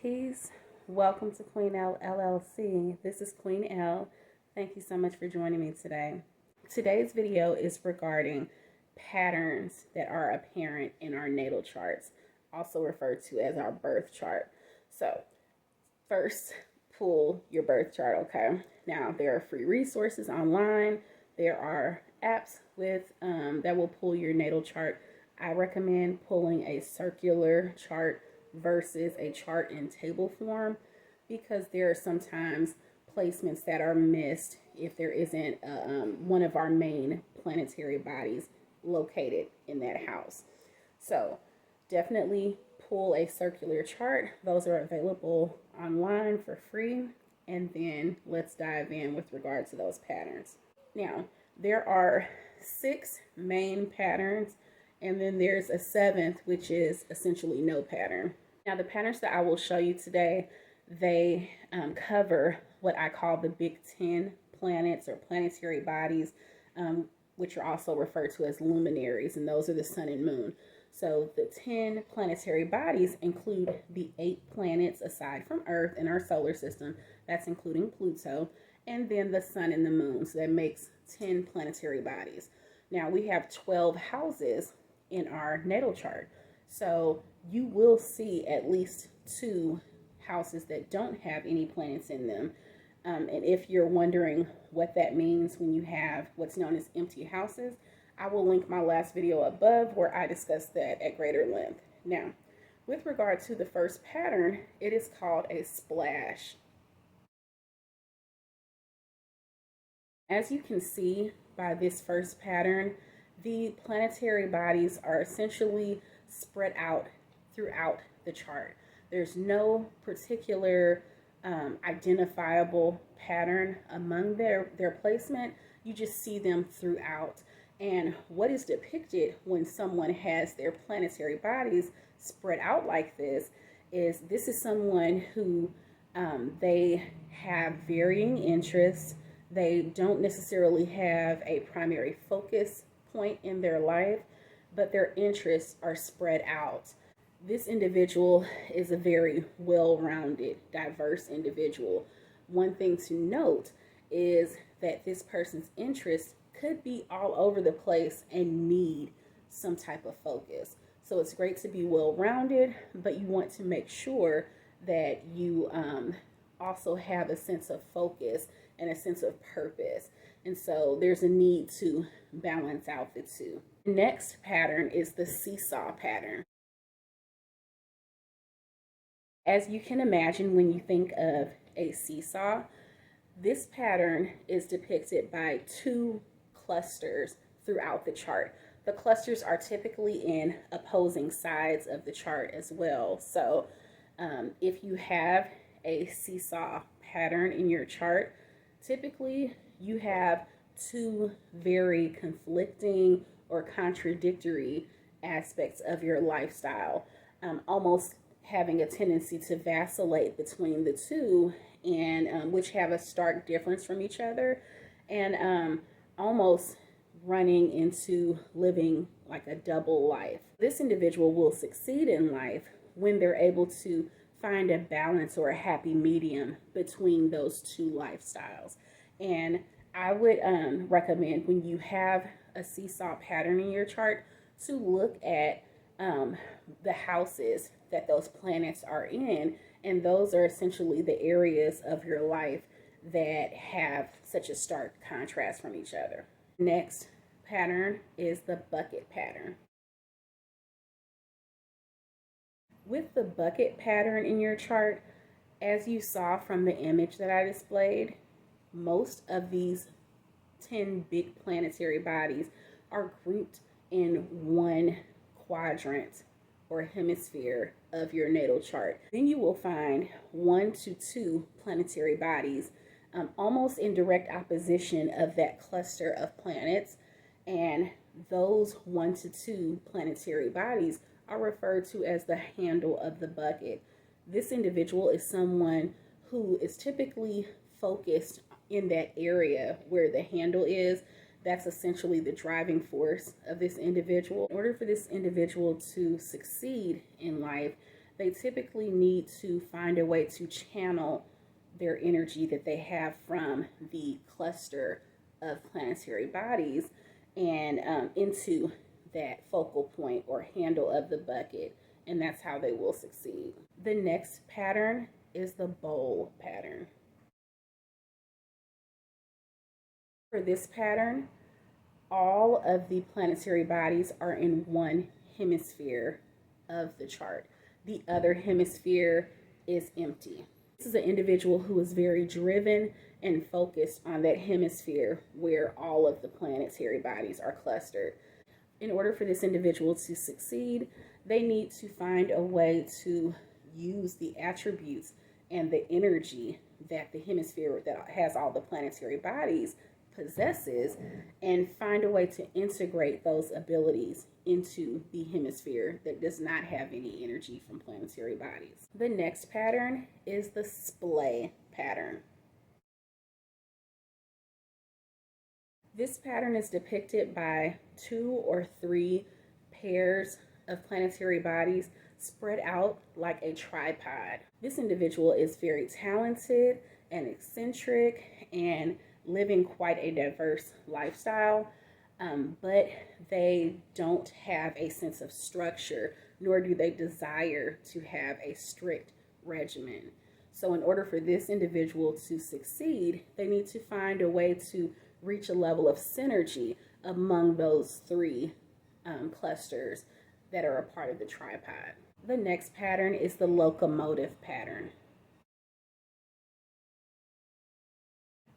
Peace. Welcome to Queen L LLC. This is Queen L. Thank you so much for joining me today. Today's video is regarding patterns that are apparent in our natal charts, also referred to as our birth chart. So, first, pull your birth chart, okay? Now, there are free resources online. There are apps with that will pull your natal chart. I recommend pulling a circular chart versus a chart in table form because there are sometimes placements that are missed if there isn't one of our main planetary bodies located in that house. So definitely pull a circular chart. Those are available online for free. And then let's dive in with regard to those patterns. Now, there are 6 main patterns, and then there's a 7th, which is essentially no pattern. Now, the patterns that I will show you today, they cover what I call the Big 10 planets or planetary bodies, which are also referred to as luminaries, and those are the sun and moon. So the 10 planetary bodies include the 8 planets aside from Earth in our solar system. That's including Pluto, and then the sun and the moon. So that makes 10 planetary bodies. Now we have 12 houses in our natal chart. So you will see at least 2 houses that don't have any planets in them. And if you're wondering what that means when you have what's known as empty houses, I will link my last video above where I discussed that at greater length. Now, with regard to the first pattern, it is called a splash. As you can see by this first pattern, the planetary bodies are essentially spread out throughout the chart. There's no particular identifiable pattern among their placement. You just see them throughout. And what is depicted when someone has their planetary bodies spread out like this is someone who they have varying interests. They don't necessarily have a primary focus point in their life, but their interests are spread out. This individual is a very well-rounded, diverse individual. One thing to note is that this person's interests could be all over the place and need some type of focus. So it's great to be well-rounded, but you want to make sure that you also have a sense of focus and a sense of purpose. And so there's a need to balance out the two. The next pattern is the seesaw pattern. As you can imagine, when you think of a seesaw, this pattern is depicted by 2 clusters throughout the chart. The clusters are typically in opposing sides of the chart as well. So if you have a seesaw pattern in your chart, typically you have 2 very conflicting or contradictory aspects of your lifestyle, almost having a tendency to vacillate between the 2, and which have a stark difference from each other, and almost running into living like a double life. This individual will succeed in life when they're able to find a balance or a happy medium between those 2 lifestyles. And I would recommend, when you have a seesaw pattern in your chart, to look at the houses that those planets are in, and those are essentially the areas of your life that have such a stark contrast from each other. Next pattern is the bucket pattern. With the bucket pattern in your chart, as you saw from the image that I displayed, most of these 10 big planetary bodies are grouped in one quadrant or hemisphere of your natal chart. Then you will find 1 to 2 planetary bodies almost in direct opposition of that cluster of planets, and those 1 to 2 planetary bodies are referred to as the handle of the bucket. This individual is someone who is typically focused in that area where the handle is. That's essentially the driving force of this individual. In order for this individual to succeed in life, they typically need to find a way to channel their energy that they have from the cluster of planetary bodies and into that focal point or handle of the bucket, and that's how they will succeed. The next pattern is the bowl pattern. For this pattern, all of the planetary bodies are in one hemisphere of the chart. The other hemisphere is empty. This is an individual who is very driven and focused on that hemisphere where all of the planetary bodies are clustered. In order for this individual to succeed, they need to find a way to use the attributes and the energy that the hemisphere that has all the planetary bodies possesses, and find a way to integrate those abilities into the hemisphere that does not have any energy from planetary bodies. The next pattern is the splay pattern. This pattern is depicted by 2 or 3 pairs of planetary bodies spread out like a tripod. This individual is very talented and eccentric and living quite a diverse lifestyle, but they don't have a sense of structure, nor do they desire to have a strict regimen. So in order for this individual to succeed, they need to find a way to reach a level of synergy among those 3 clusters that are a part of the tripod. The next pattern is the locomotive pattern.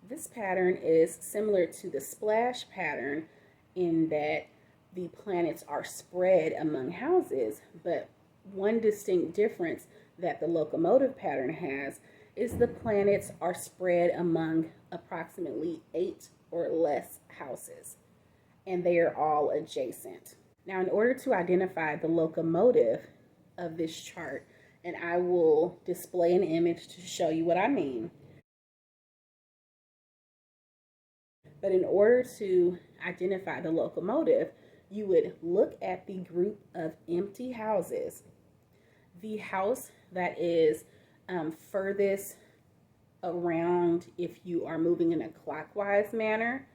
This pattern is similar to the splash pattern in that the planets are spread among houses, but one distinct difference that the locomotive pattern has is the planets are spread among approximately 8 or less houses, and they are all adjacent. Now, in order to identify the locomotive of this chart, and I will display an image to show you what I mean, but in order to identify the locomotive, you would look at the group of empty houses. The house that is furthest around, if you are moving in a clockwise manner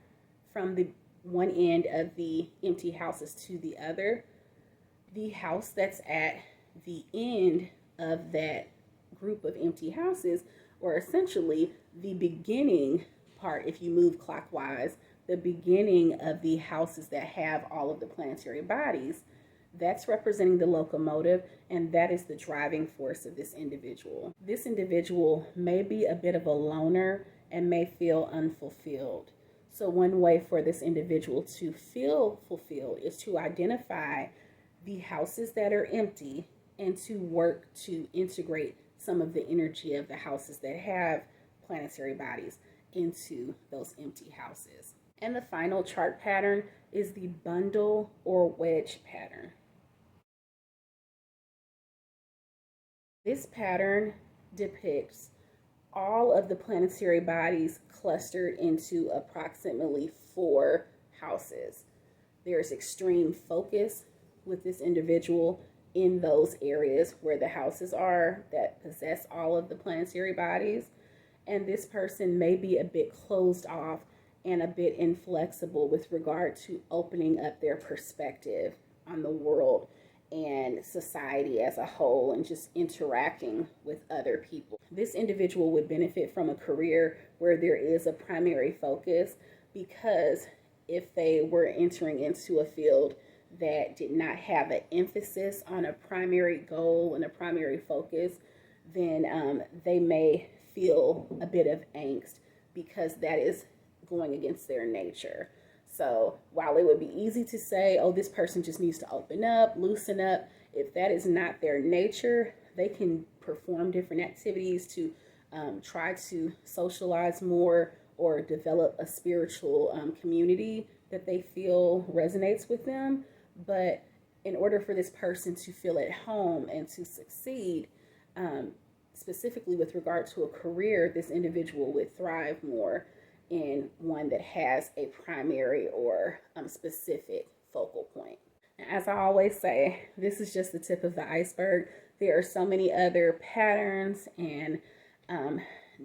from the one end of the empty houses to the other, the house that's at the end of that group of empty houses, or essentially the beginning part, if you move clockwise, the beginning of the houses that have all of the planetary bodies, that's representing the locomotive, and that is the driving force of this individual. This individual may be a bit of a loner and may feel unfulfilled. So one way for this individual to feel fulfilled is to identify the houses that are empty and to work to integrate some of the energy of the houses that have planetary bodies into those empty houses. And the final chart pattern is the bundle or wedge pattern. This pattern depicts all of the planetary bodies clustered into approximately 4 houses. There's extreme focus with this individual in those areas where the houses are that possess all of the planetary bodies, and this person may be a bit closed off and a bit inflexible with regard to opening up their perspective on the world and society as a whole and just interacting with other people. This individual would benefit from a career where there is a primary focus, because if they were entering into a field that did not have an emphasis on a primary goal and a primary focus, then they may feel a bit of angst because that is going against their nature. So while it would be easy to say, oh, this person just needs to open up, loosen up, if that is not their nature, they can perform different activities to try to socialize more or develop a spiritual community that they feel resonates with them. But in order for this person to feel at home and to succeed, specifically with regard to a career, this individual would thrive more in one that has a primary or specific focal point. As I always say, this is just the tip of the iceberg. There are so many other patterns and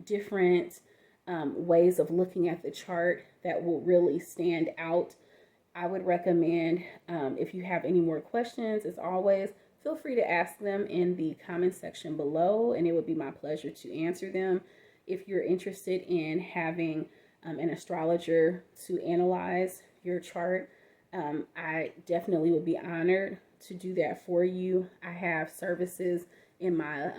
different ways of looking at the chart that will really stand out. I would recommend, if you have any more questions, as always, feel free to ask them in the comment section below, and it would be my pleasure to answer them. If you're interested in having an astrologer to analyze your chart, I definitely would be honored to do that for you. I have services in my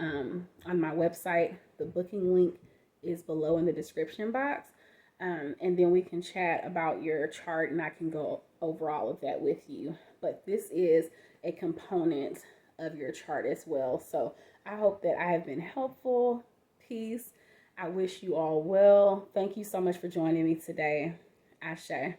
on my website. The booking link is below in the description box. And then we can chat about your chart and I can go over all of that with you. But this is a component of your chart as well. So I hope that I have been helpful. Peace. I wish you all well. Thank you so much for joining me today. Ashe.